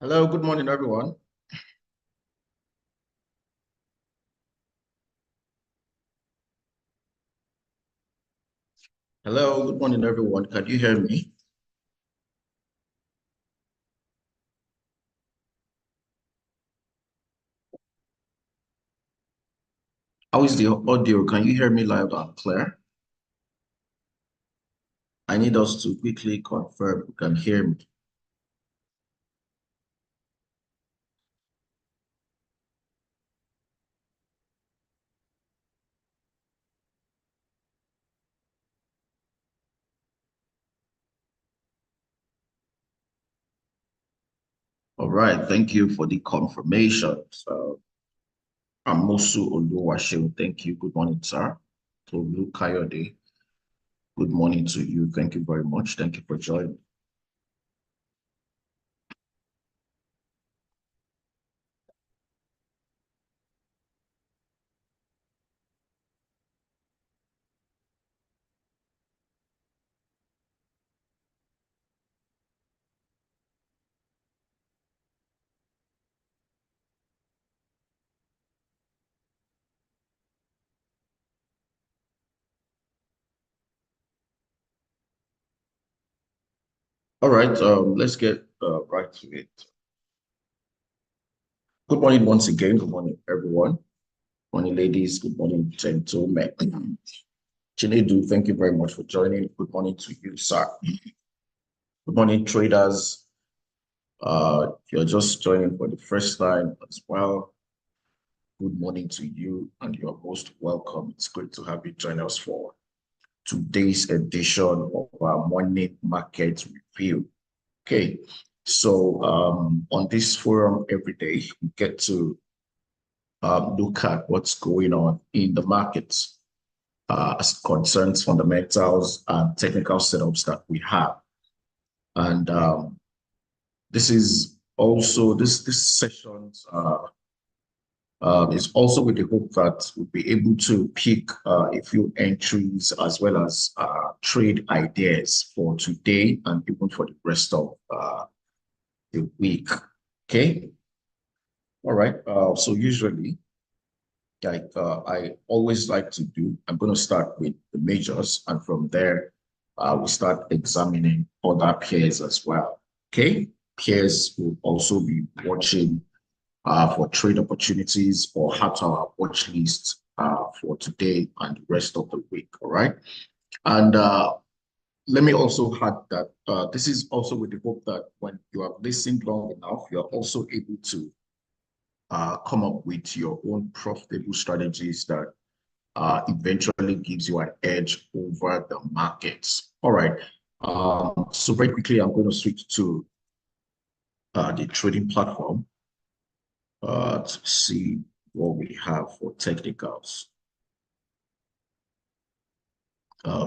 Hello, good morning, everyone. Hello, good morning, everyone. Can you hear me? How is the audio? Can you hear me loud and clear? I need us to quickly confirm you can hear me. All right, thank you for the confirmation. So, Amosu Oluwaseun, thank you. Good morning, sir. Tolu Kayode. Good morning to you. Thank you very much. Thank you for joining. All right, let's get right to it. Good morning once again. Good morning, everyone. Good morning, ladies. Good morning, gentlemen. Chinedu, thank you very much for joining. Good morning to you, sir. Good morning, traders. If you're just joining for the first time as well, good morning to you, and you're most welcome. It's great to have you join us for today's edition of our morning market review. Okay, so on this forum every day, we get to look at what's going on in the markets as it concerns fundamentals and technical setups that we have. And this is also, this sessions is also with the hope that we'll be able to pick a few entries as well as trade ideas for today and even for the rest of the week. Okay. All right. So usually, like I always like to do, I'm going to start with the majors, and from there, we start examining other pairs as well. Okay. Peers will also be watching for trade opportunities or add to our watch list for today and the rest of the week. All right. And let me also add that this is also with the hope that when you have listened long enough, you're also able to come up with your own profitable strategies that eventually gives you an edge over the markets. All right. So very quickly, I'm going to switch to the trading platform to see what we have for technicals.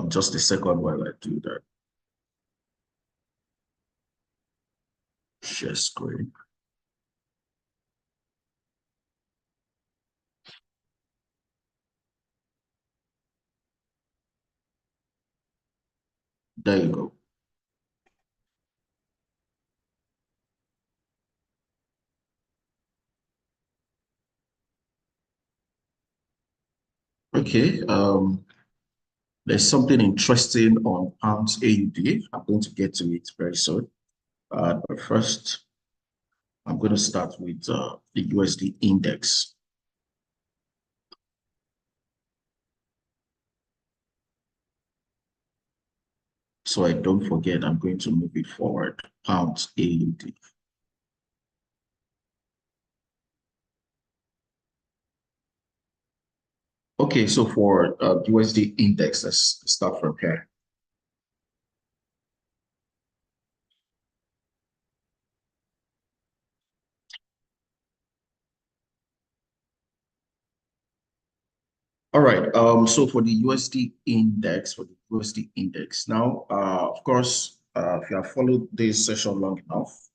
Just a second while I do that. Share screen. There you go. Okay. There's something interesting on pounds AUD. I'm going to get to it very soon. But first, I'm going to start with the USD index. So I don't forget, I'm going to move it forward. Pounds AUD. Okay, so for USD index, let's start from here. All right. So for the USD index, now, of course, if you have followed this session long enough,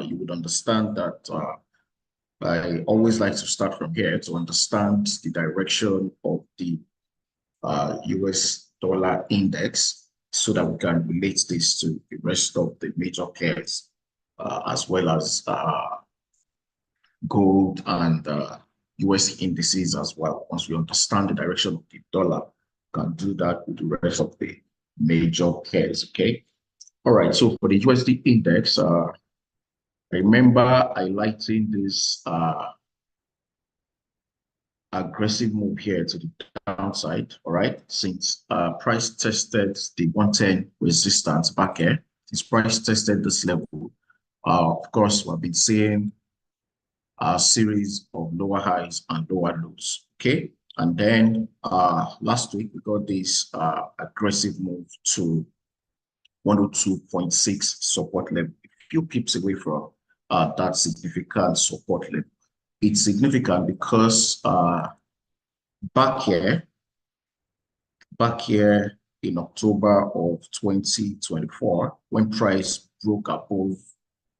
you would understand that I always like to start from here to understand the direction of the US dollar index so that we can relate this to the rest of the major pairs, as well as gold and US indices as well. Once we understand the direction of the dollar, we can do that with the rest of the major pairs, okay? All right, so for the USD index, remember highlighting this aggressive move here to the downside, all right? Since price tested the 110 resistance back here, since price tested this level, of course, we've been seeing a series of lower highs and lower lows, okay? And then last week, we got this aggressive move to 102.6 support level, a few pips away from that significant support level. It's significant because back here, in October of 2024 when price broke above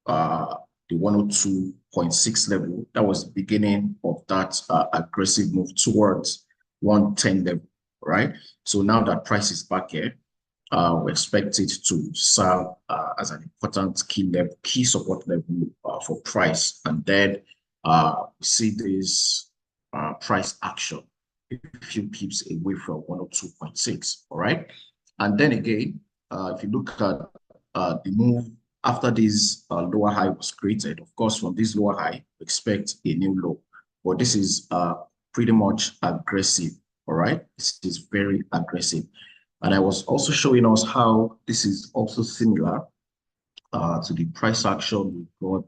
the 102.6 level. That was the beginning of that aggressive move towards 110 level, right? So now that price is back here, we expect it to serve as an important key level, key support level for price. And then we see this price action a few pips away from 102.6, all right? And then again, if you look at the move after this lower high was created, of course, from this lower high, expect a new low. But this is pretty much aggressive, all right? This is very aggressive. And I was also showing us how this is also similar to the price action we got,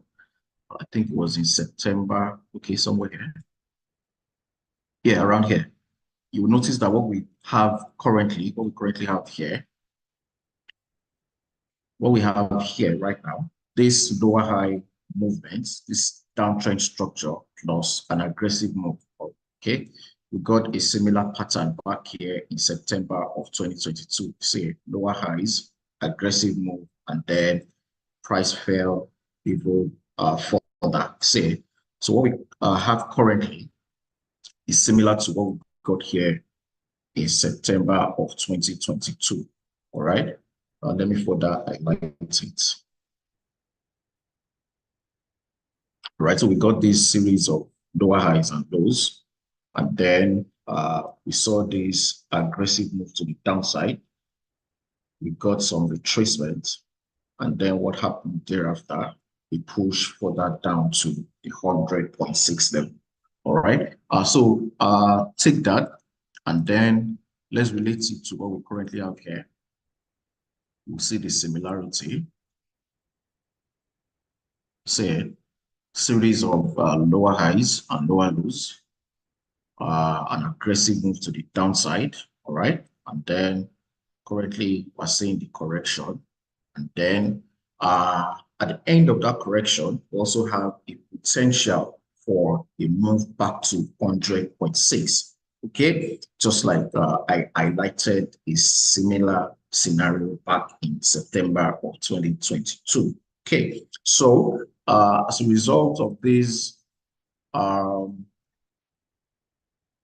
I think it was in September, okay, somewhere here. Yeah, around here. You will notice that what we currently have here, what we have here right now, this lower high movement, this downtrend structure plus an aggressive move, okay? We got a similar pattern back here in September of 2022. Say lower highs, aggressive move, and then price fell even further. Say, so what we have currently is similar to what we got here in September of 2022. All right. Let me further highlight it. All right. So we got this series of lower highs and lows. And then we saw this aggressive move to the downside. We got some retracement. And then what happened thereafter? We pushed further down to the 100.6 level. All right. So take that and then let's relate it to what we currently have here. We'll see the similarity. Say series of lower highs and lower lows. An aggressive move to the downside, all right? And then currently we're seeing the correction. And then at the end of that correction, we also have a potential for a move back to 100.6, okay? Just like I highlighted a similar scenario back in September of 2022, okay? So as a result of this,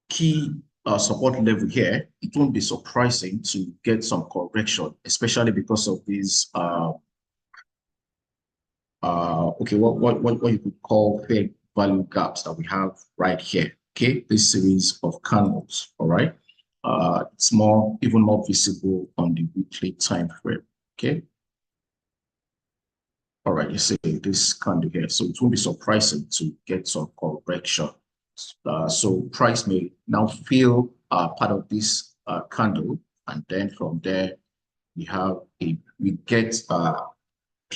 key support level here, it won't be surprising to get some correction, especially because of these okay, what you could call fair value gaps that we have right here. Okay, this series of candles. All right, it's even more visible on the weekly time frame. Okay. All right, you see this candle here, so it won't be surprising to get some correction. So price may now feel part of this candle, and then from there we get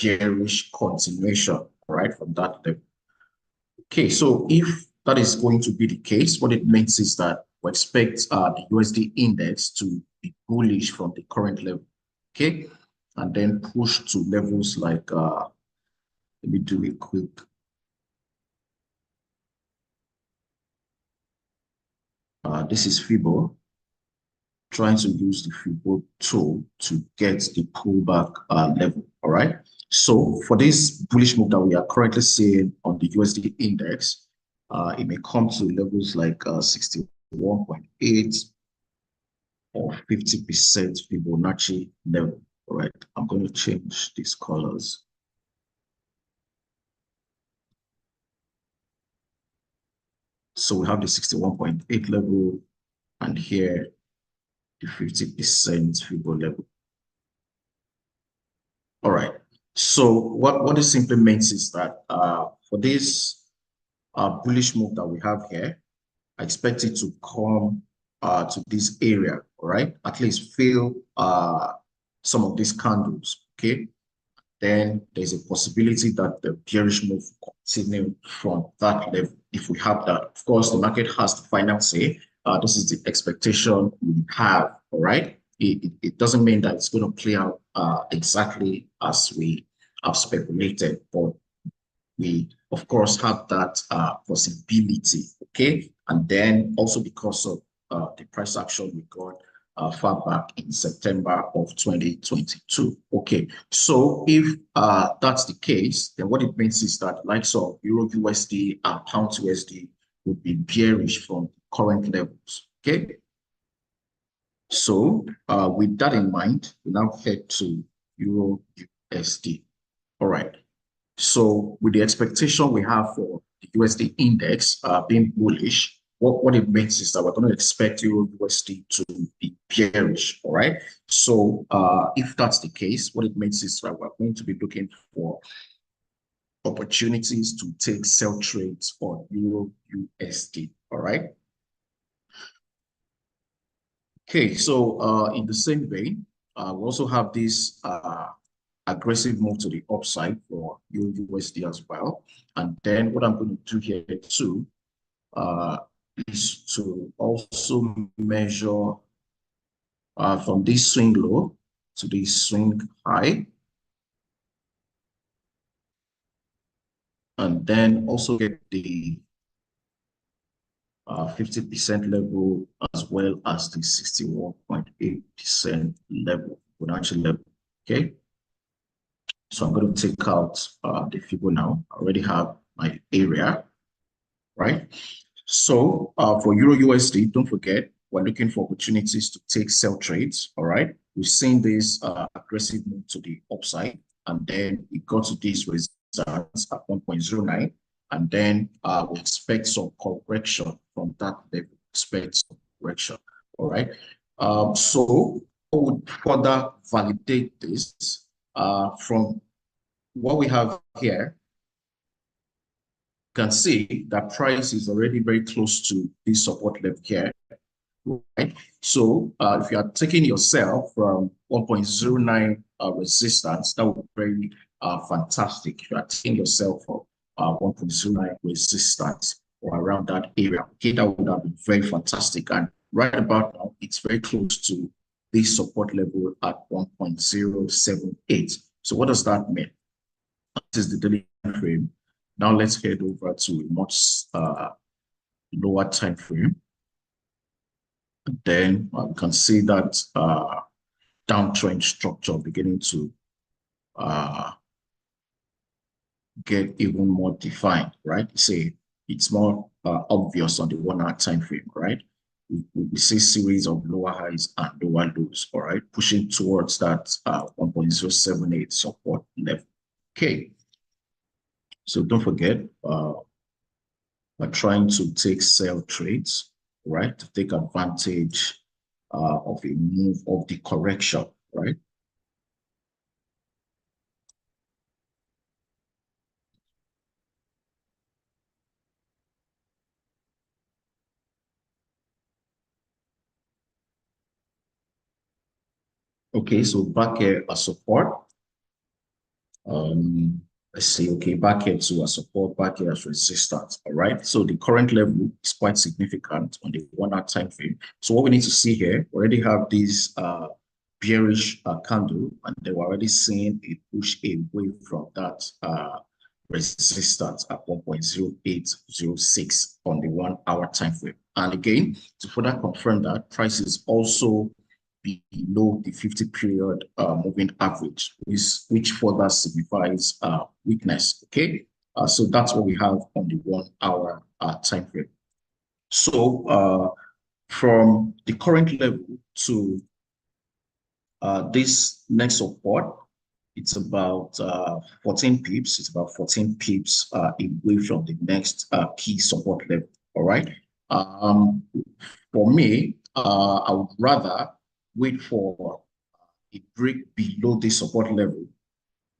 bearish continuation, right, from that level. Okay, so if that is going to be the case, what it means is that we expect the USD index to be bullish from the current level, okay, and then push to levels like let me do a quick. This is Fibo, trying to use the Fibo tool to get the pullback level, all right? So for this bullish move that we are currently seeing on the USD index, it may come to levels like 61.8 or 50% Fibonacci level, all right? I'm going to change these colors. So we have the 61.8 level, and here the 50% Fibo level. All right. So what this simply means is that for this bullish move that we have here, I expect it to come to this area, all right? At least fill some of these candles, okay? Then there's a possibility that the bearish move continue from that level. If we have that, of course, the market has the final say. This is the expectation we have, all right? It doesn't mean that it's going to play out exactly as we have speculated, but we, of course, have that possibility, okay? And then also because of the price action we got far back in September of 2022. Okay, so if that's the case, then what it means is that likes of Euro USD and Pound USD would be bearish from current levels. Okay, so with that in mind, we now head to Euro USD. All right. So with the expectation we have for the USD index being bullish, what it means is that we're going to expect Euro USD to be bearish. All right. So if that's the case, what it means is that we're going to be looking for opportunities to take sell trades on Euro USD. All right. Okay, so in the same vein, we also have this aggressive move to the upside for USD as well. And then what I'm going to do here too is to also measure from this swing low to this swing high. And then also get the 50% level as well as the 61.8% level, Fibonacci level. Okay. So I'm going to take out the Fibo now. I already have my area, right? So for Euro USD, don't forget, we're looking for opportunities to take sell trades, all right? We've seen this aggressive move to the upside, and then it got to this resistance at 1.09, and then we expect some correction from that level, expect some correction, all right? So I would further validate this from what we have here. You can see that price is already very close to this support level here, right? So if you are taking yourself from 1.09 resistance, that would be very fantastic. If you are taking yourself from 1.09 resistance or around that area, okay, that would have been very fantastic. And right about now, it's very close to this support level at 1.078. So what does that mean? This is the daily frame. Now let's head over to a much lower time frame. Then we can see that downtrend structure beginning to get even more defined, right? See, it's more obvious on the 1 hour time frame, right? We see series of lower highs and lower lows, all right, pushing towards that 1.078 support level. Okay. So don't forget, we're trying to take sell trades, right? To take advantage of a move of the correction, right? Okay, so back here a support. Let's see, okay, back here to a support, back here as resistance, all right? So the current level is quite significant on the 1 hour time frame. So what we need to see here, we already have this bearish candle, and they were already seeing a push away from that resistance at 1.0806 on the 1 hour time frame. And again, to further confirm that, price is also below the 50 period moving average, which further signifies weakness. Okay, so that's what we have on the 1 hour time frame. So from the current level to this next support, it's about 14 pips. It's about 14 pips away from the next key support level. All right. For me, I would rather wait for a break below this support level,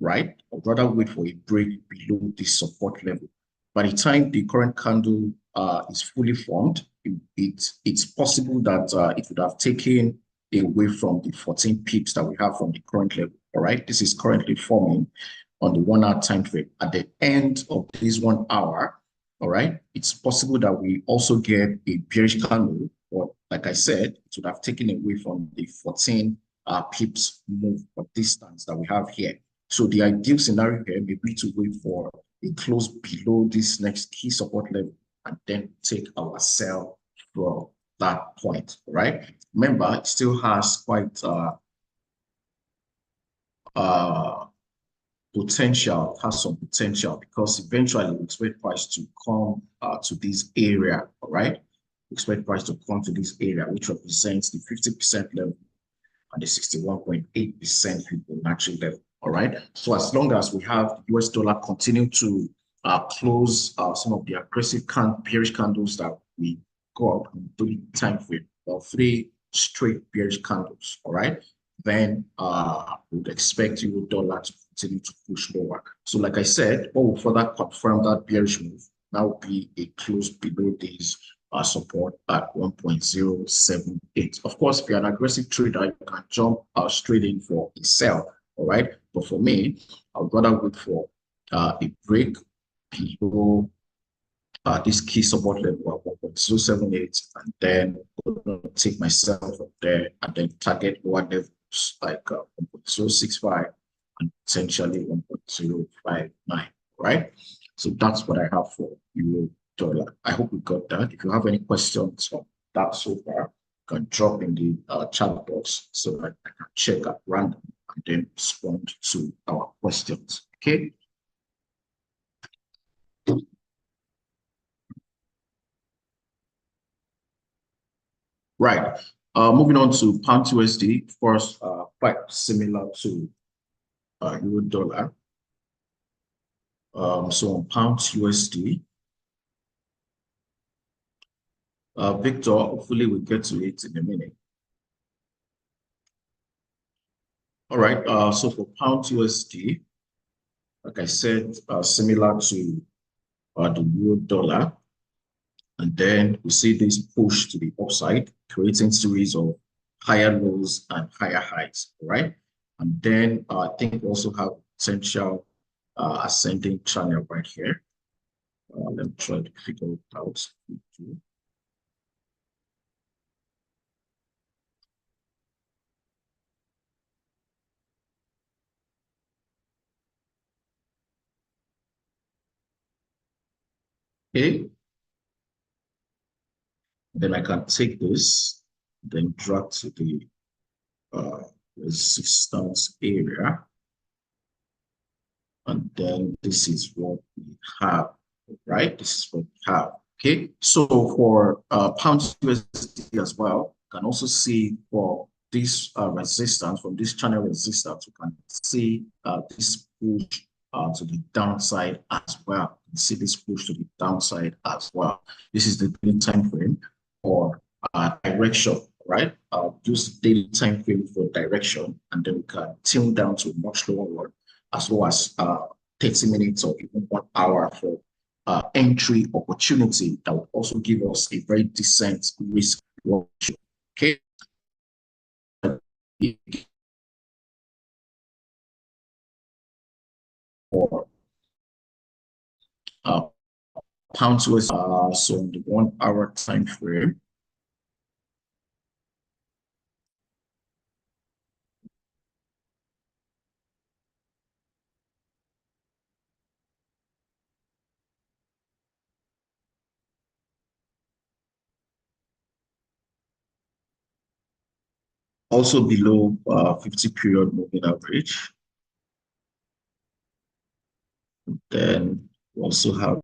right? I'd rather wait for a break below this support level. By the time the current candle is fully formed, it's possible that it would have taken away from the 14 pips that we have from the current level. All right, this is currently forming on the 1 hour time frame. At the end of this 1 hour, all right, it's possible that we also get a bearish candle, or like I said, it would have taken away from the 14 pips move or distance that we have here. So the ideal scenario here may be to wait for a close below this next key support level and then take our sell from that point, right? Remember, it still has quite uh, potential, has some potential because eventually we expect price to come to this area, all right? We expect price to come to this area, which represents the 50% level and the 61.8% Fibonacci level, all right? So as long as we have the US dollar continue to close some of the aggressive bearish candles that we got on the time frame, or three straight bearish candles, all right? Then we would expect euro dollar to continue to push lower. So like I said, what will further confirm that bearish move now will be a close below these support at 1.078. Of course, if you're an aggressive trader, you can jump straight in for a sell, all right? But for me, I would rather wait for a break below this key support level at 1.078, and then take myself up there and then target lower levels like 1.065 and potentially 1.059, right? So that's what I have for euro dollar. I hope we got that. If you have any questions on that so far, you can drop in the chat box so that I can check at random and then respond to our questions. Okay. Right. Moving on to pound USD, of course, quite similar to euro dollar. So on pound USD, Victor, hopefully we'll get to it in a minute. All right. So for pound USD, like I said, similar to the euro dollar, and then we see this push to the upside, creating series of higher lows and higher highs, right? And then I think we also have potential ascending channel right here. Let me try to figure it out. Okay, then I can take this, then drag to the resistance area. And then this is what we have, right? This is what we have. Okay, so for pound USD as well, you can also see for this resistance, from this channel resistance, you can see this push to the downside as well. You can see this push to the downside as well. This is the daily time frame for direction, right? Use the daily time frame for direction, and then we can tune down to a much lower one, as well as 30 minutes or even 1 hour for entry opportunity that will also give us a very decent risk ratio. Okay. For pounds was so in the 1 hour time frame. Also below 50 period moving average. Then we also have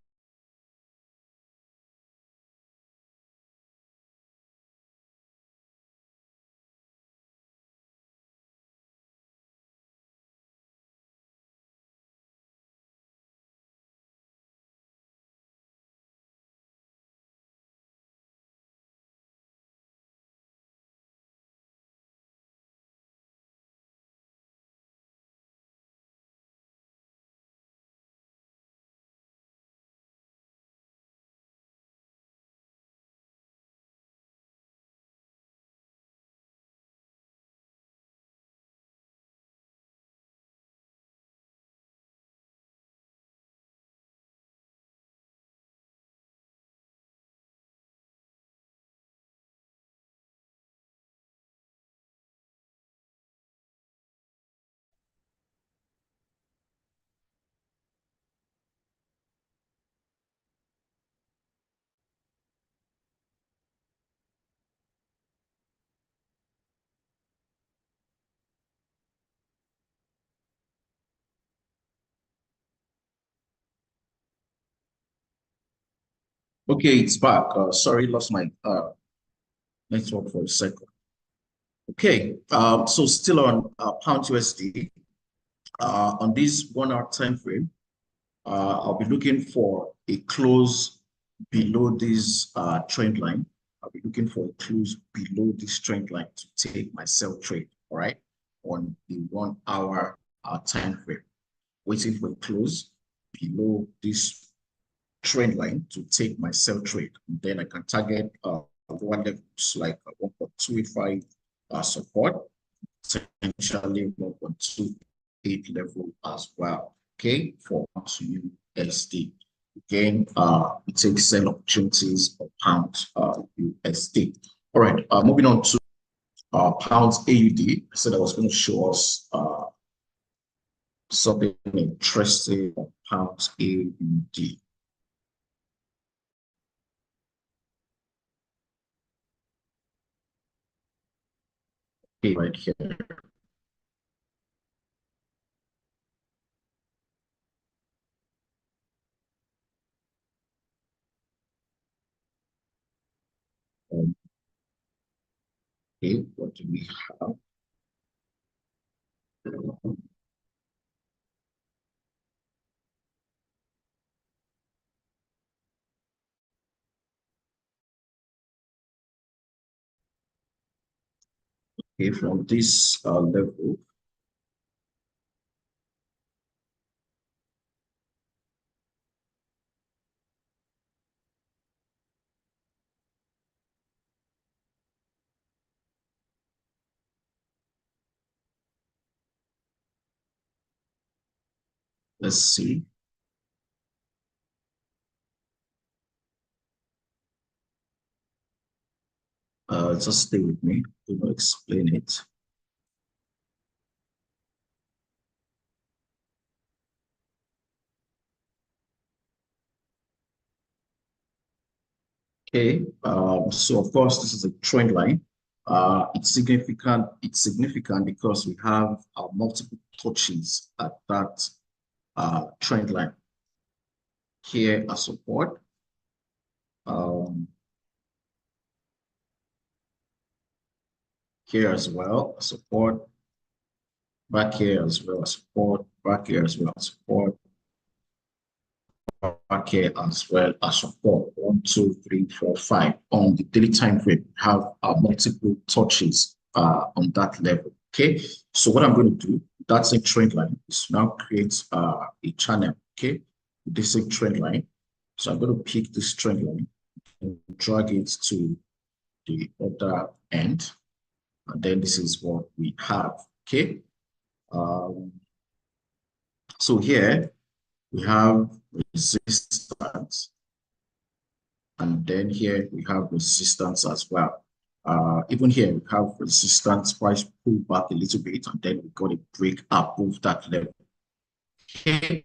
Okay, it's back. Sorry, lost my network for a second. Okay, so still on pound USD. On this 1 hour time frame, I'll be looking for a close below this trend line. I'll be looking for a close below this trend line to take my sell trade, all right, on the 1 hour time frame. Waiting for a close below this trend line to take my sell trade. And then I can target one levels like 1.285 support, potentially 1.28 level as well. Okay, for USD. Again, it takes sell opportunities of pound USD. All right, moving on to pounds AUD. I said I was going to show us something interesting on pounds AUD. Okay, right here. Okay, what do we have? Okay, from this level, let's see. Just stay with me. I'm going to explain it. Okay, so of course this is a trend line. It's significant. It's significant because we have multiple touches at that trend line. Here a support. Here as well, a support. Back here as well, a support. Back here as well, a support. Back here as well as support. 1, 2, 3, 4, 5. On the daily time frame, we have multiple touches on that level. Okay, so what I'm going to do, that's a trend line, is now create a channel. Okay, this is a trend line. So I'm going to pick this trend line and drag it to the other end. And then this is what we have. Okay, so here we have resistance, and then here we have resistance as well. Even here we have resistance, price pull back a little bit, and then we got a break above that level. Okay.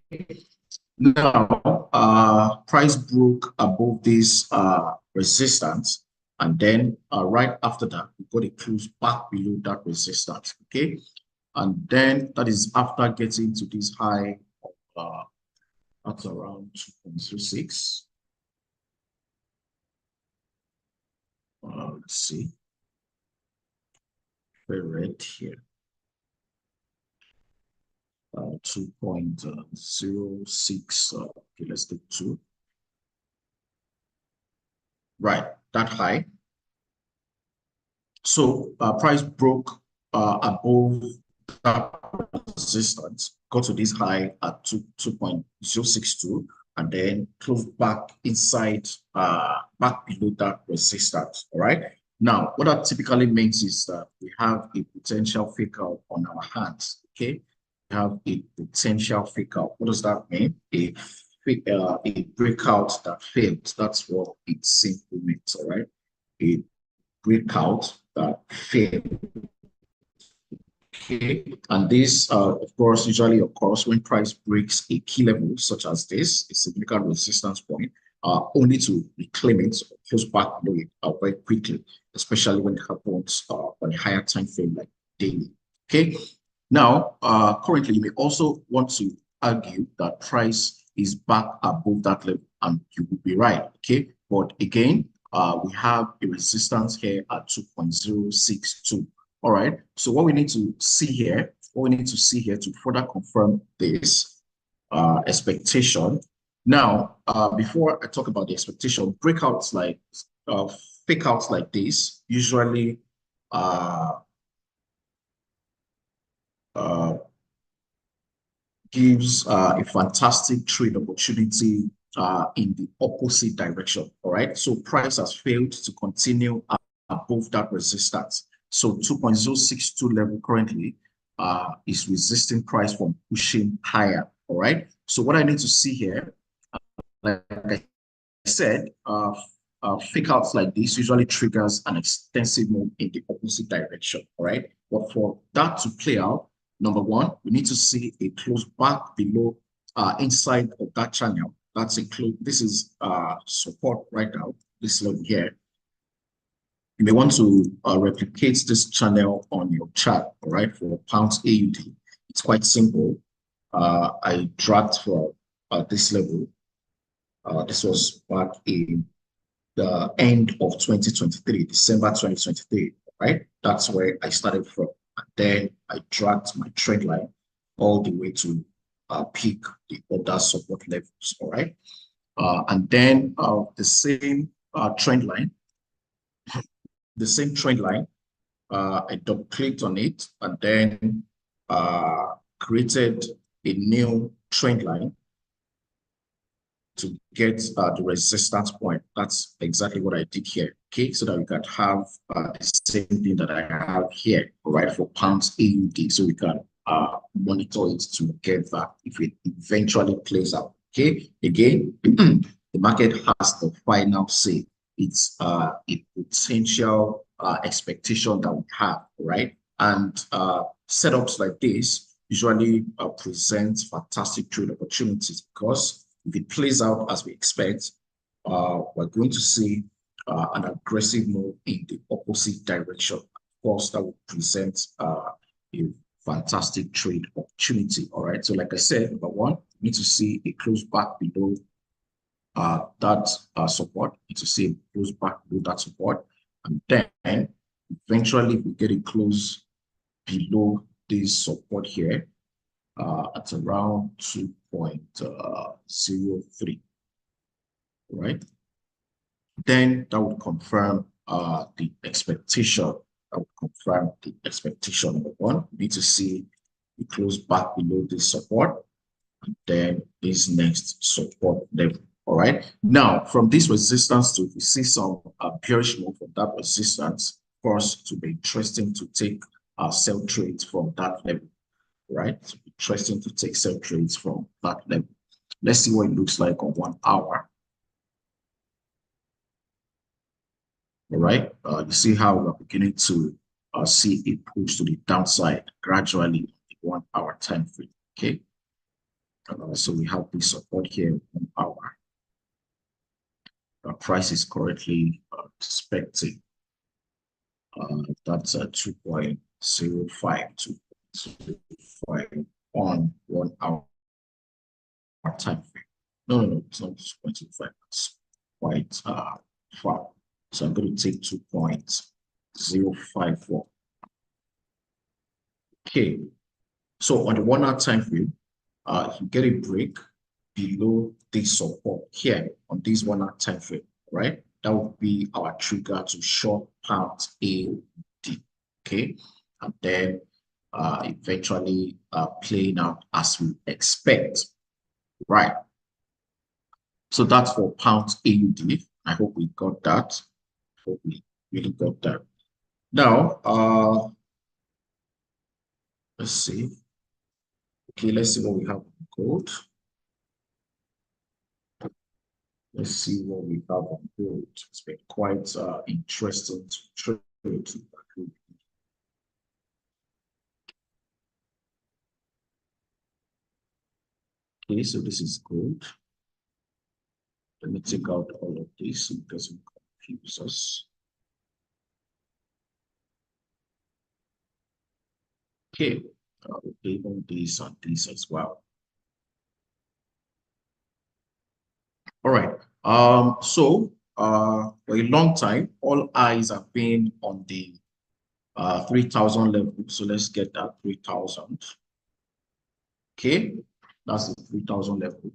Now, price broke above this resistance, and then right after that, we got a close back below that resistance. Okay, and then that is after getting to this high of at around 2.36. Let's see. Very red here. 2.06. Okay, let's take 2. Right, that high. So price broke above that resistance, got to this high at 2.062, and then closed back inside, back below that resistance. All right. Now, what that typically means is that we have a potential fake out on our hands. Okay, we have a potential fake out. What does that mean? A breakout that fails. That's what it simply means. All right, a breakout that failed. Okay, and this, of course, usually occurs when price breaks a key level such as this, a significant resistance point, only to reclaim it or close back below it very quickly, especially when it happens on a higher time frame like daily. Okay, now currently you may also want to argue that price is back above that level, and you would be right. Okay, But again, we have a resistance here at 2.062. All right. So what we need to see here, to further confirm this expectation. Now, before I talk about the expectation, breakouts like fake outs like this usually gives a fantastic trade opportunity in the opposite direction. All right. So price has failed to continue above that resistance. So 2.062 level currently is resisting price from pushing higher. All right. So what I need to see here, like I said, fake outs like this usually triggers an extensive move in the opposite direction. All right. But for that to play out, number one, we need to see a close back below inside of that channel. That's a close. This is support right now. This level here. You may want to replicate this channel on your chart. All right, for pounds AUD, it's quite simple. I dragged for this level. This was back in the end of 2023, December 2023, right? That's where I started from. And then I dragged my trend line all the way to peak the other support levels, all right? And then the same trend line, I double clicked on it and then created a new trend line to get the resistance point. That's exactly what I did here, okay? So that we can have the same thing that I have here, all right, for pounds AUD. So we can monitor it to get that if it eventually plays out, okay? Again, the market has the final say. It's a potential expectation that we have, right? And setups like this usually present fantastic trade opportunities because if it plays out as we expect, we're going to see an aggressive move in the opposite direction. Of course, that will present a fantastic trade opportunity. All right. So, like I said, number one, we need to see a close back below that support. We need to see a close back below that support, and then eventually we get a close below this support here at around 2.03, right? Then that would confirm the expectation. That would confirm the expectation. Number one, we need to see it close back below this support, and then this next support level. All right. Now, from this resistance to, if we see some bearish move from that resistance, of course, to be interesting to take sell trades from that level, right? It's interesting to take sell trades from that level. Let's see what it looks like on 1 hour. All right. You see how we're beginning to see a push to the downside gradually on the 1 hour time frame. Okay. So we have this support here 1 hour. Our price is currently expecting that's a 2.05 2.05 on 1 hour time frame. No, it's not 2.25. It's quite far. So I'm going to take 2.054. Okay. So on the 1 hour time frame, if you get a break below this support here on this 1 hour time frame, right? That would be our trigger to short pound AUD. Okay. And then eventually playing out as we expect. Right. So that's for pound AUD. I hope we got that. Hope we really got that. Now, let's see. Okay, let's see what we have on gold. Let's see what we have on gold. It's been quite interesting to trade. Okay, so this is gold. Let me take out all of this so it doesn't confuse us. Okay, we'll label this and this as well. All right. So for a long time, all eyes have been on the 3,000 level. So let's get that 3,000. Okay, that's the 3,000 level.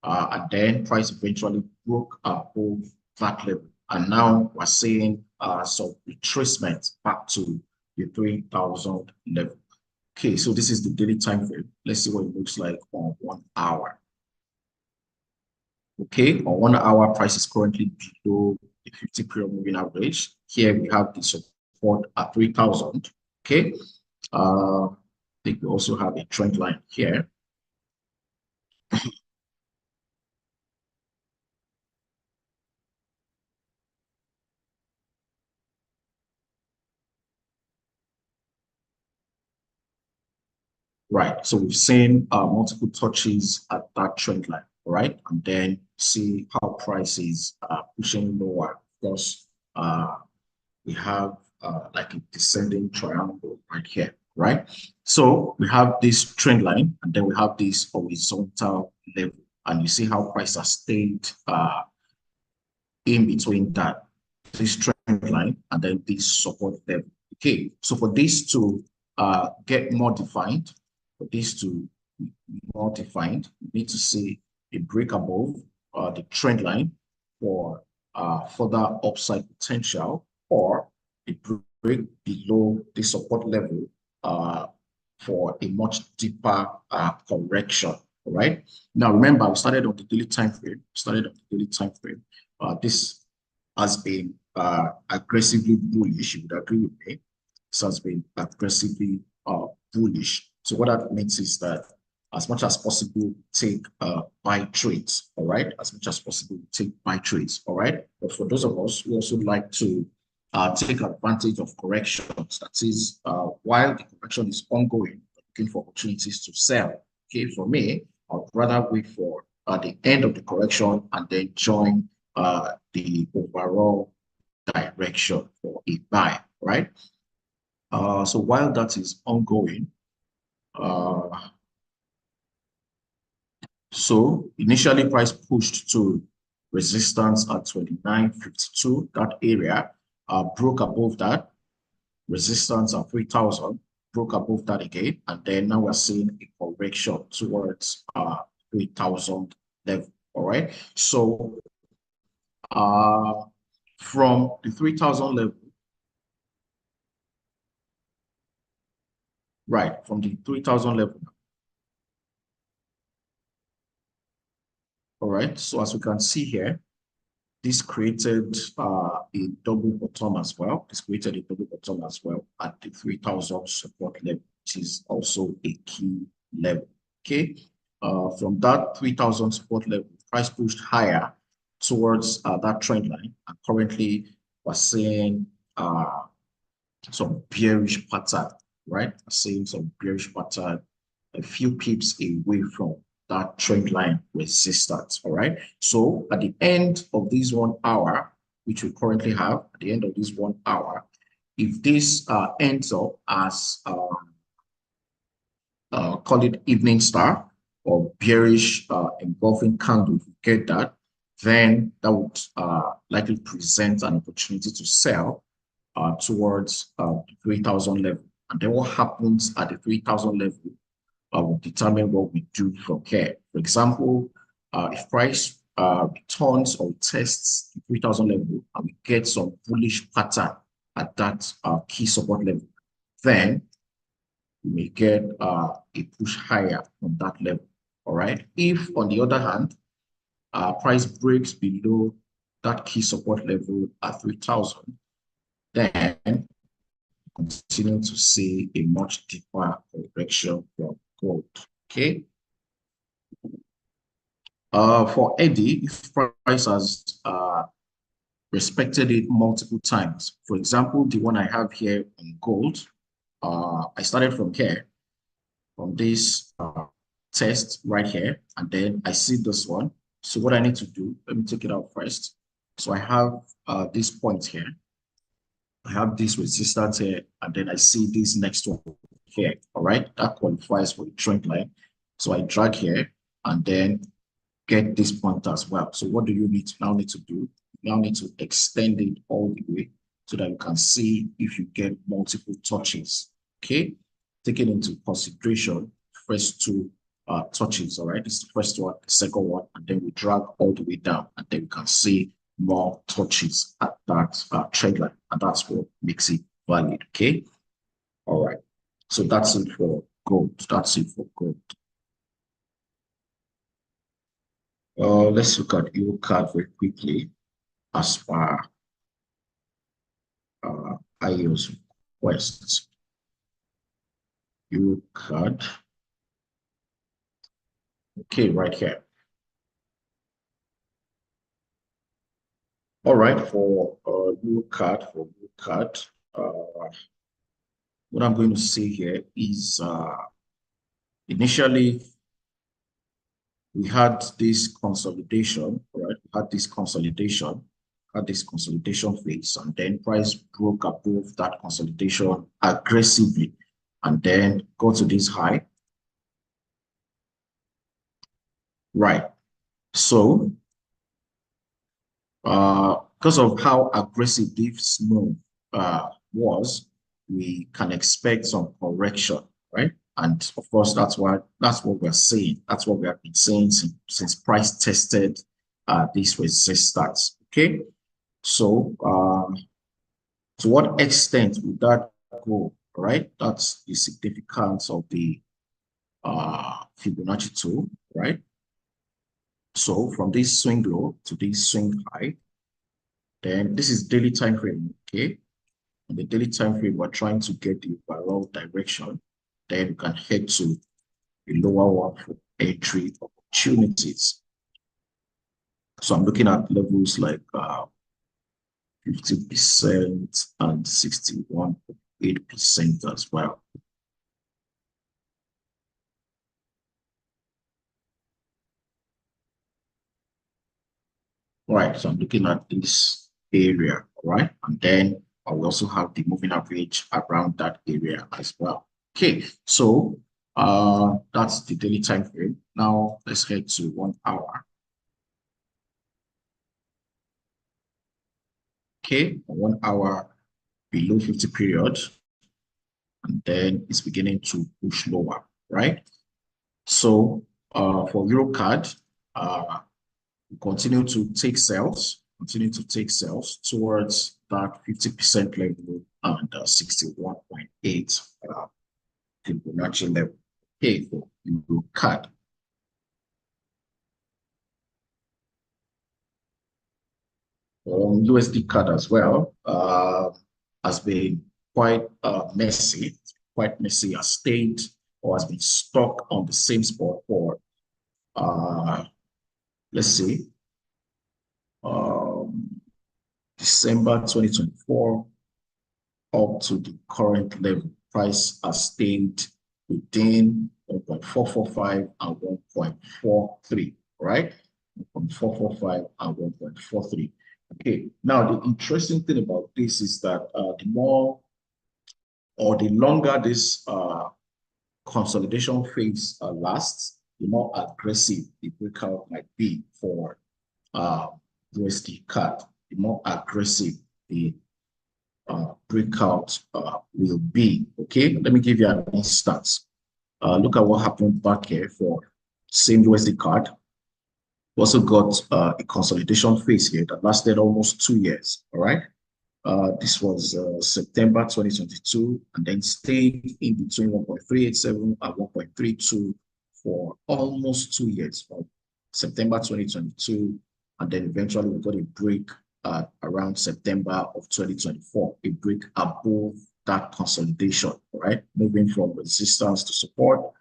And then price eventually broke above that level. And now we're seeing some retracement back to the 3,000 level. Okay, so this is the daily time frame. Let's see what it looks like on 1 hour. Okay, on 1 hour, price is currently below the 50-period moving average. Here we have the support at 3,000. Okay, I think we also have a trend line here. Right, so we've seen multiple touches at that trend line, right? And then see how prices are pushing lower. Of course, we have like a descending triangle right here, right? So we have this trend line, and then we have this horizontal level, and you see how price has stayed in between that, this trend line, and then this support level. Okay, so for this to get more defined, for this to be more defined, we need to see a break above the trend line for further upside potential, or a break below the support level for a much deeper correction. All right. Now remember, we started on the daily time frame. This has been aggressively bullish. You would agree with me? This has been aggressively bullish. So what that means is that as much as possible, take buy trades, all right? As much as possible, take buy trades, all right? But for those of us who also like to take advantage of corrections, that is, while the correction is ongoing, looking for opportunities to sell. Okay, for me, I'd rather wait for the end of the correction and then join the overall direction for a buy, right? So while that is ongoing, so initially price pushed to resistance at 29.52, that area broke above that, resistance at 3,000, broke above that again, and then now we're seeing a correction towards 3,000 level, all right? So from the 3,000 level, right, from the 3,000 level, all right? So as we can see here, this created a double bottom as well. This created a double bottom as well at the 3,000 support level, which is also a key level. Okay, from that 3,000 support level, price pushed higher towards that trend line, and currently we're seeing some bearish pattern, right? We're seeing some bearish pattern a few pips away from that trend line resistance, all right? So at the end of this 1 hour, which we currently have, at the end of this 1 hour, if this ends up as, call it evening star or bearish engulfing candle, if you get that, then that would likely present an opportunity to sell towards the 3,000 level. And then what happens at the 3,000 level will determine what we do from here. For example, if price returns or tests the 3,000 level and we get some bullish pattern at that key support level, then we may get a push higher on that level. All right. If, on the other hand, price breaks below that key support level at 3,000, then continue to see a much deeper correction from gold. Okay. For Eddie, if price has respected it multiple times, for example, the one I have here on gold, I started from here, from this test right here, and then I see this one. So what I need to do, let me take it out first. So I have this point here. I have this resistance here, and then I see this next one here. All right, that qualifies for a trend line. So I drag here and then get this point as well. So what do you now need to do? You now need to extend it all the way so that you can see if you get multiple touches. Okay, taking into consideration first two touches. All right, this is the first one, the second one, and then we drag all the way down, and then you can see more touches at that trend line, and that's what makes it valid. Okay, all right. So that's it for gold. That's it for gold. Let's look at EuroCAD very quickly as far IO's requests. EuroCAD. Okay, right here. All right, for EuroCAD, what I'm going to say here is initially we had this consolidation, right? Had this consolidation phase, and then price broke above that consolidation aggressively, and then got to this high. Right. So, because of how aggressive this move was, we can expect some correction, right? And of course, that's what we're saying. That's what we have been saying since price tested this resistance. Okay, so to what extent would that go? Right, that's the significance of the Fibonacci tool, right? So from this swing low to this swing high, then this is daily time frame. Okay, on the daily time frame, we're trying to get the overall direction. Then you can head to a lower one for entry opportunities. So I'm looking at levels like 50% and 61.8% as well. All right, so I'm looking at this area, all right? And then I will also have the moving average around that area as well. Okay, so that's the daily time frame. Now let's head to 1 hour. Okay, 1 hour below 50 period, and then it's beginning to push lower, right? So for EuroCAD, continue to take sales towards that 50% level and 61.8 Fibonacci level. Okay, for EuroCAD. USD CAD as well has been quite messy, has stayed or has been stuck on the same spot for let's see, December 2024 up to the current level. Price has stayed within 1.445 and 1.43, right? 1.445 and 1.43. Okay, now the interesting thing about this is that the more or the longer this consolidation phase lasts, the more aggressive the breakout might be for USD CAD, the more aggressive the breakout will be. Okay, let me give you an instance. Look at what happened back here for same USD CAD. Also got a consolidation phase here that lasted almost 2 years. All right. This was September 2022, and then stayed in between 1.387 and 1.32 for almost 2 years, from September 2022, and then eventually we got a break around September of 2024, a break above that consolidation, right? Moving from resistance to support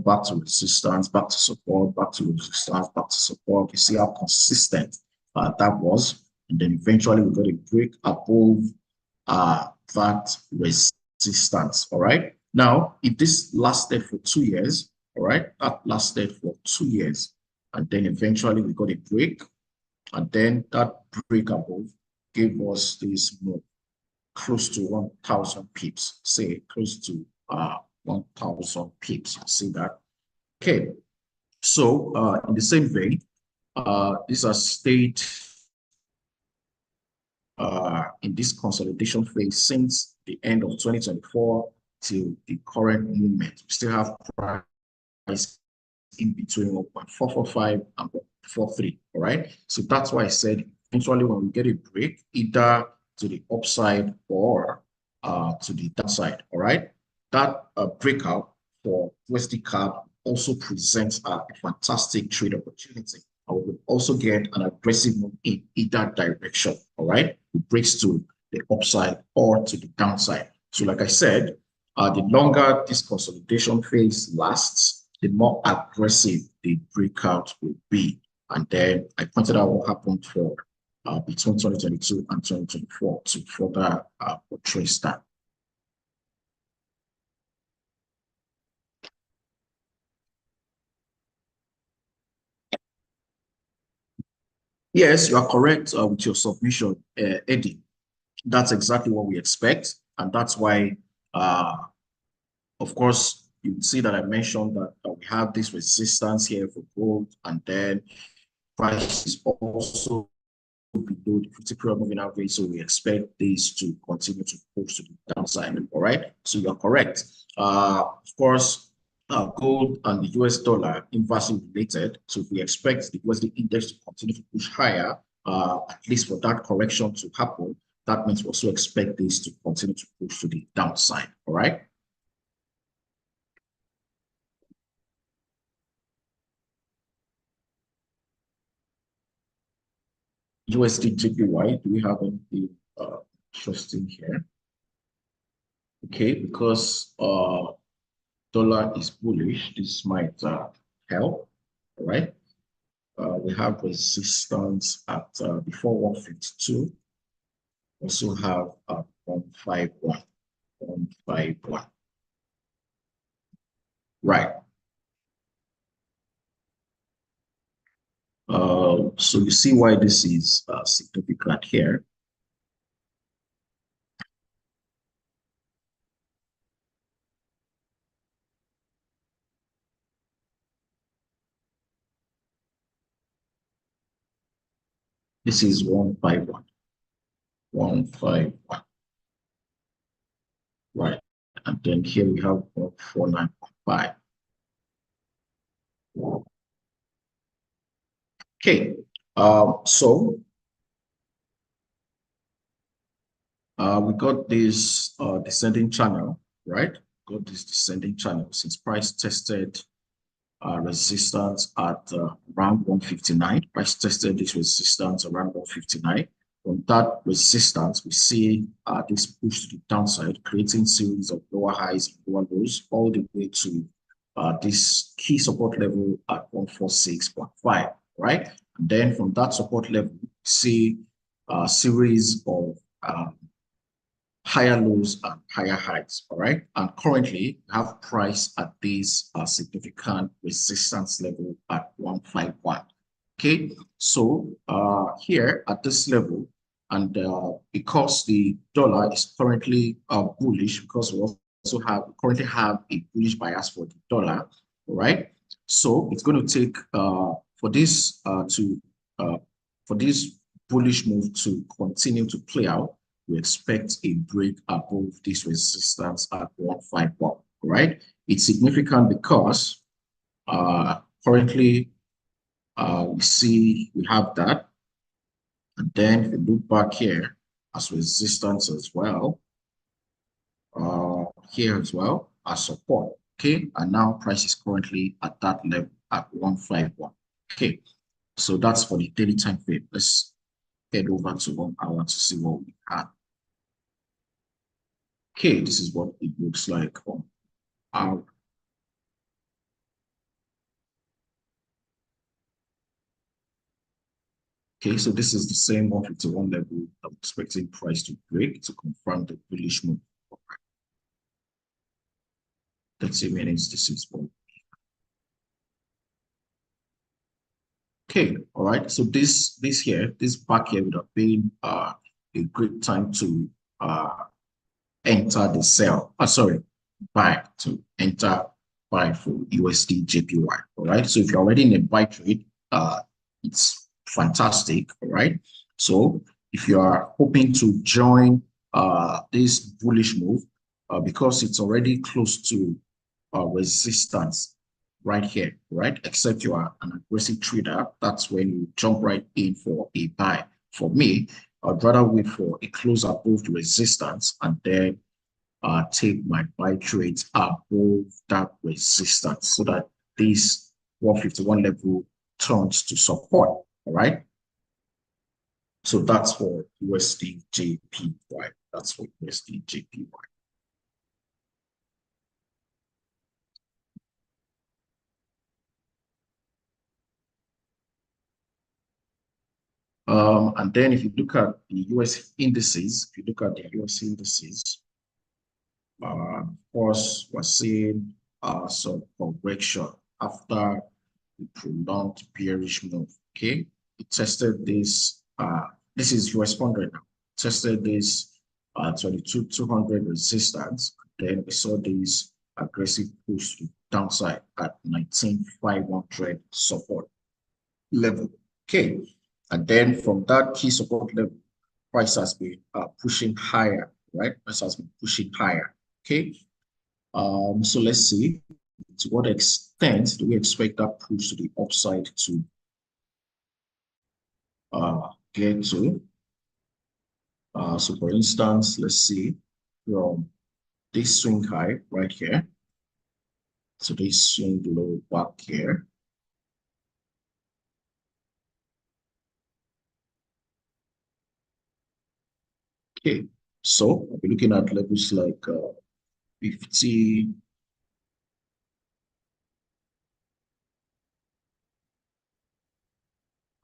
back to resistance, back to support, back to resistance, back to support. You see how consistent that was. And then eventually we got a break above that resistance, all right? Now, if this lasted for 2 years, all right, that lasted for 2 years, and then eventually we got a break, and then that break above gave us this move close to 1,000 pips, say close to 1,000 pips. You see that? Okay, so in the same vein, this has stayed in this consolidation phase since the end of 2024 till the current moment. We still have price in between 1.445 and 1.43. All right. So that's why I said eventually when we get a break, either to the upside or to the downside. All right. That breakout for USD CAD also presents a fantastic trade opportunity. I will also get an aggressive move in either direction. All right. It breaks to the upside or to the downside. So like I said, the longer this consolidation phase lasts, the more aggressive the breakout will be. And then I pointed out what happened for between 2022 and 2024 to further portray that. Yes, you are correct with your submission, Eddie. That's exactly what we expect. And that's why, of course, you see that I mentioned that we have this resistance here for gold, and then price is also below the 50-period moving average. So we expect this to continue to push to the downside. All right. So you're correct. Of course, gold and the US dollar inversely related. So we expect the USD index to continue to push higher, at least for that correction to happen. That means we also expect this to continue to push to the downside. All right. USD JPY, do we have anything interesting here? Okay, because dollar is bullish, this might help. All right. We have resistance at before 152. Also have 151. 151. Right. So you see why this is significant here. This is 151. 151. Right. And then here we have 149.5. Okay. So we got this descending channel, right? Got this descending channel since price tested resistance at around 159. Price tested this resistance around 159. From that resistance, we see this push to the downside, creating series of lower highs and lower lows, all the way to this key support level at 146.5, right? And then from that support level, we see a series of higher lows and higher highs, all right? And currently, we have price at this significant resistance level at 151, okay? So here at this level, and because the dollar is currently bullish, because we also currently have a bullish bias for the dollar, all right? So it's going to take for this bullish move to continue to play out, we expect a break above this resistance at 151, right? It's significant because currently we have that. And then if you look back here as resistance as well, here as well as support, okay? And now price is currently at that level at 151, okay? So that's for the daily time frame. Let's head over to 1 hour to see what we have. Okay, this is what it looks like on our. Okay, so this is the same 151 level I'm expecting price to break to confirm the bullish move. Let's see where this is for. Okay, all right. So this back here would have been a great time to enter the sell. Buy to enter buy for USD JPY. All right. So if you're already in a buy trade, it's fantastic. All right. So if you are hoping to join this bullish move, because it's already close to resistance right here, right? Except you are an aggressive trader, that's when you jump right in for a buy. For me, I'd rather wait for a close above the resistance and then take my buy trades above that resistance so that this 151 level turns to support. All right. So that's for USD JPY. That's for USD JPY. And then if you look at the US indices, if you look at the US indices, of course, we're seeing some correction after the prolonged bearish move. Okay, it tested this. This is US 100 now. Tested this 22,200 resistance. Then we saw this aggressive push to downside at 19,500 support level. Okay, and then from that key support level, price has been pushing higher, right? Price has been pushing higher. Okay, so let's see to what extent do we expect that push to the upside to get to. So for instance, let's see from this swing high right here to this swing low back here. Okay, so we're looking at levels like 50,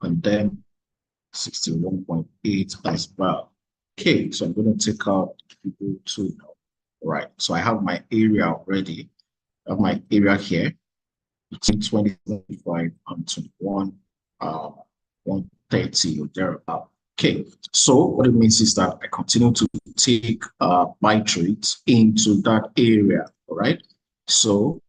and then 61.8 as well. Okay, so I'm going to take out people 2 now. All right, so I have my area already. I have my area here between 2025 and 21, 130 or thereabout. Okay, so what it means is that I continue to take buy trades into that area. All right, so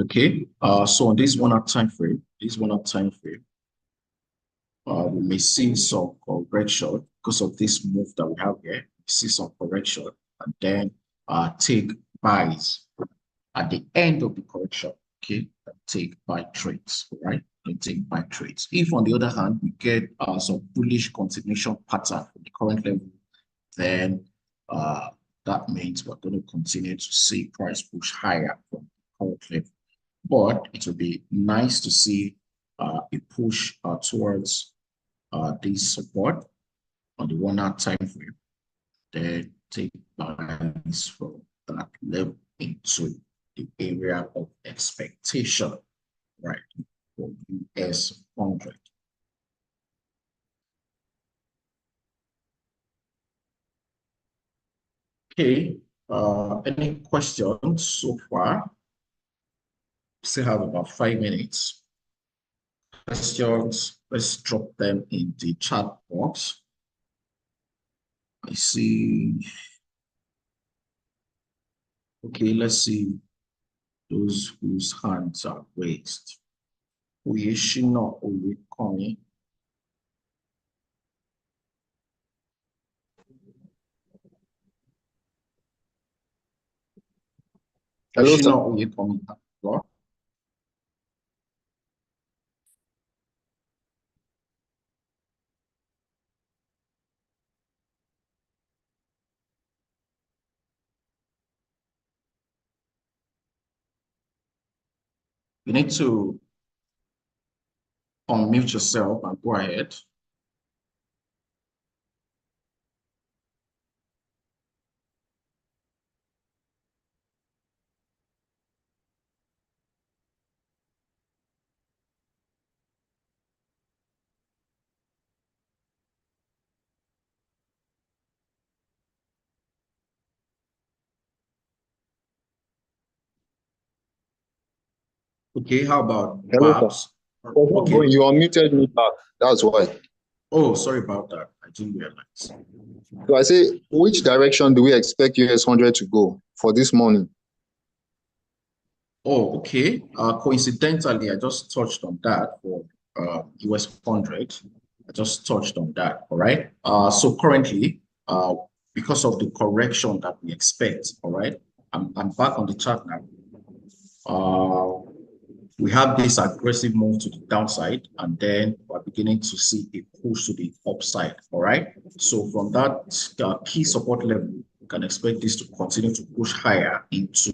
okay, so on this 1 hour time frame, we may see some correction because of this move that we have here. We see some correction and then take buys at the end of the correction. Okay, take buy trades, right? And take buy trades. If on the other hand we get some bullish continuation pattern from the current level, then that means we're going to continue to see price push higher from the current level. But it will be nice to see a push towards this support on the 1 hour time frame, then take buys from that level into the area of expectation, right, for US 100. Okay, any questions so far? Still have about 5 minutes. Questions, let's drop them in the chat box. I see. Okay, let's see those whose hands are raised. Oyeshina Oyekomi. Hello, sir. Oyeshina Oyekomi. You need to unmute yourself and go ahead. Okay, how about Hello, sir. Babs? Okay, You unmuted me back. That's why. Oh, sorry about that. I didn't realize. So I say, which direction do we expect US 100 to go for this morning? Oh, okay. Coincidentally, I just touched on that for US 100. I just touched on that. All right. So currently, because of the correction that we expect, all right, I'm back on the chart now. We have this aggressive move to the downside, and then we're beginning to see a push to the upside. All right. So from that key support level, we can expect this to continue to push higher into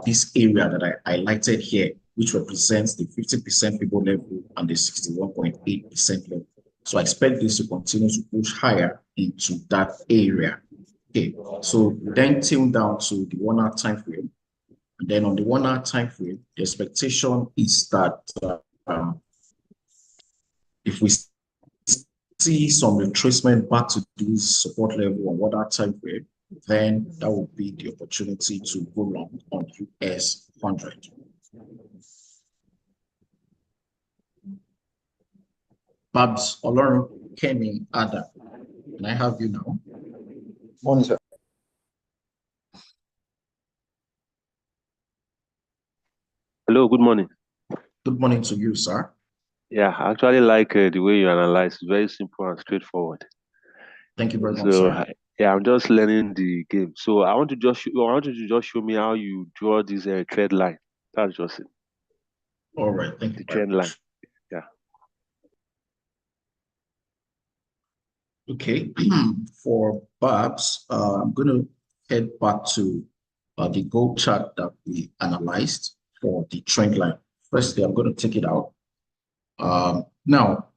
this area that I highlighted here, which represents the 50% people level and the 61.8% level. So I expect this to continue to push higher into that area. Okay, so then tune down to the 1 hour time frame. And then on the 1 hour time frame, the expectation is that if we see some retracement back to this support level on 1 hour time frame, then that would be the opportunity to go long on US 100. Babs Olorun Kemi Ada. Can I have you now? Morning, sir. Hello, good morning. Good morning to you, sir. Yeah, I actually like the way you analyze. It's very simple and straightforward. Thank you very much, So, sir. yeah, I'm just learning the game. So I want you to just show me how you draw this trend line. That's just it. All right, thank you The very trend line. much. Yeah. Okay, for Babs, I'm going to head back to the gold chart that we analyzed for the trend line. Firstly, I'm going to take it out. Now,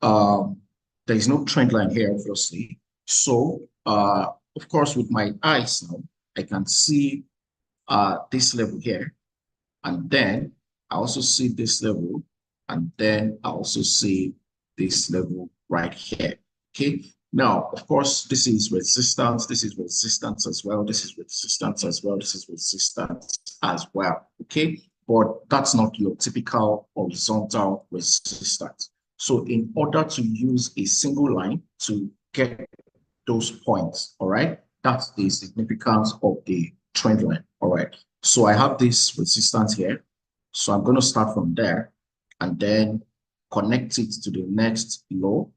there is no trend line here, obviously. So, of course, with my eyes now, I can see this level here. And then I also see this level. And then I also see this level right here. Okay. Now, of course, this is resistance. This is resistance as well. This is resistance as well. This is resistance as well. Okay. But that's not your typical horizontal resistance. So in order to use a single line to get those points, all right, that's the significance of the trend line. All right. So I have this resistance here. So I'm going to start from there and then connect it to the next low.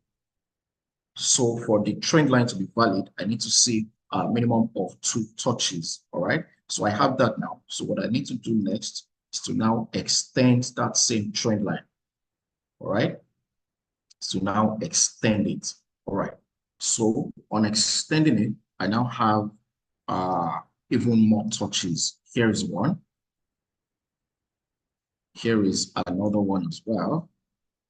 So for the trend line to be valid, I need to see a minimum of 2 touches. All right. So I have that now. So what I need to do next is to now extend that same trend line. All right. So now extend it. All right. So on extending it, I now have even more touches. Here is one. Here is another one as well.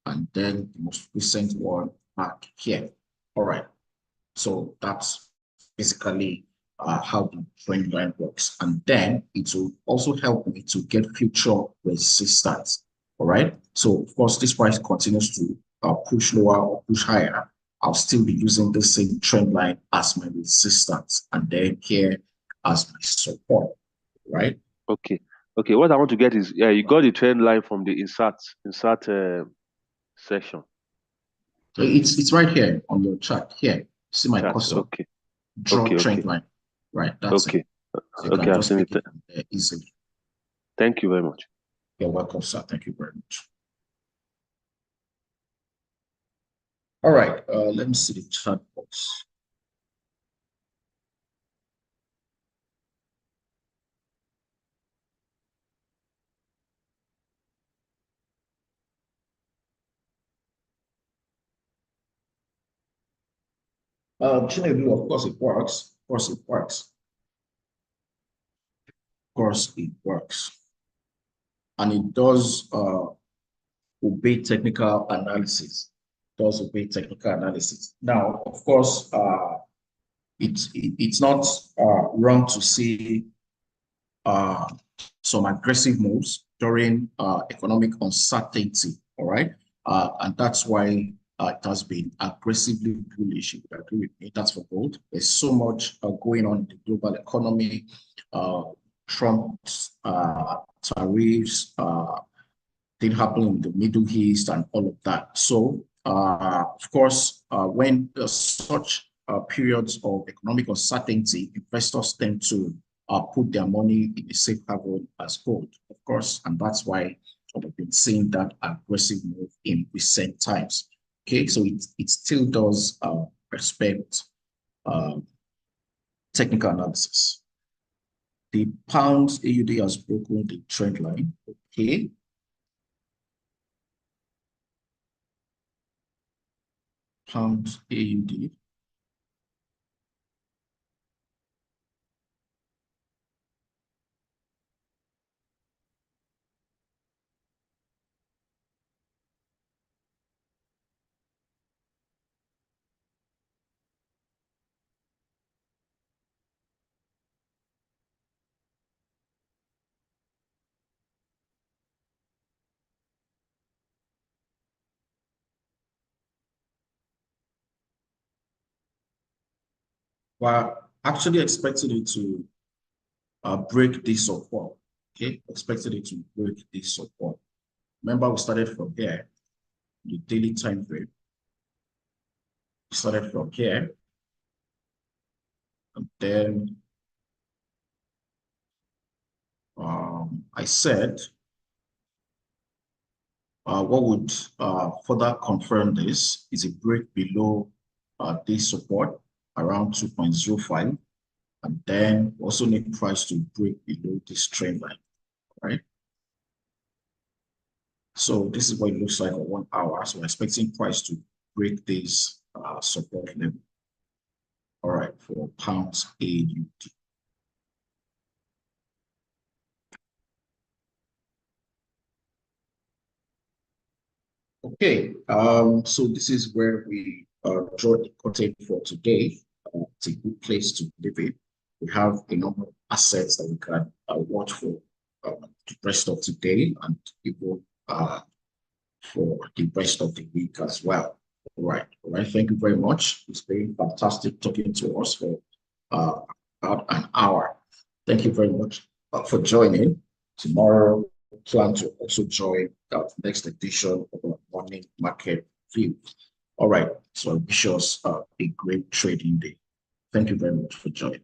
And then the most recent one back here. All right. So that's basically how the trend line works. And then it will also help me to get future resistance. All right. So of course, this price continues to push lower or push higher. I'll still be using the same trend line as my resistance, and then here as my support. Right. Okay. Okay. What I want to get is, yeah, you got the trend line from the insert section. So it's right here on your chart here. See my cursor. Okay. Draw okay. trend line. Right. That's okay. it. So you can I've just seen pick it. it from there easily. Thank you very much. You're welcome, sir. Thank you very much. All right, let me see the chat box. Chinedu, of course it works. Of course it works. Of course it works. And it does obey technical analysis. Does obey technical analysis. Now, of course, it's not wrong to see some aggressive moves during economic uncertainty, all right? And that's why it has been aggressively bullish. If you agree with me, that's for gold. There's so much going on in the global economy. Trump's tariffs, did happen in the Middle East and all of that. So Of course, when such periods of economic uncertainty, investors tend to put their money in a safe haven as gold, of course, and that's why we've been seeing that aggressive move in recent times. Okay, so it still does respect technical analysis. The pound AUD has broken the trend line. Okay. Pound AUD. We're actually expecting it to break this support. Okay, expected it to break this support. Remember, we started from here, the daily time frame. We started from here, and then I said what would further confirm this is a break below this support around 2.05, and then also need price to break below this trend line, right? So this is what it looks like on 1 hour. So we're expecting price to break this support level. All right, for pounds AUD. Okay, so this is where we draw the curtain for today. It's a good place to leave it. We have a number of assets that we can watch for the rest of today and even for the rest of the week as well. All right. Thank you very much. It's been fantastic talking to us for about an hour. Thank you very much for joining. Tomorrow, plan to also join the next edition of our morning market view. All right. So I wish us a great trading day. Thank you very much for joining.